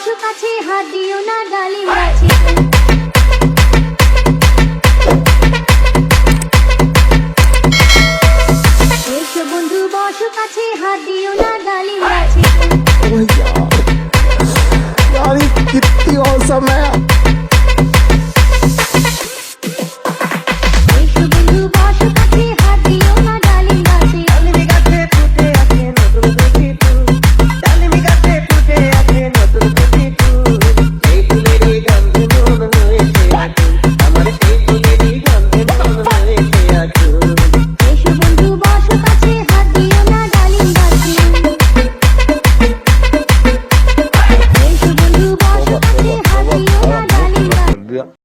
বসো কাছে, হাত দিও না ডালিম গাছে। এসো বন্ধু বসো কাছে, হাত দিও না ডালিম গাছে। ओह यार ये कितनी औसम है। এসো বন্ধু বসো কাছে, হাত দিও না ডালিম গাছে। ডালিমি গাছে ফুটে আছে নতুন দুটি ফুল, ডালিমি গাছে ফুটে আছে নতুন দুটি ফুল, সেই ফুলেরই গন্ধে মন হয়েছে আকুল, আমার সেই ফুলেরই গন্ধে মন হয়েছে আকুল। এসো বন্ধু বসো কাছে, হাত দিও না ডালিম গাছে। এসো বন্ধু বসো কাছে, হাত দিও না ডালিম গাছে।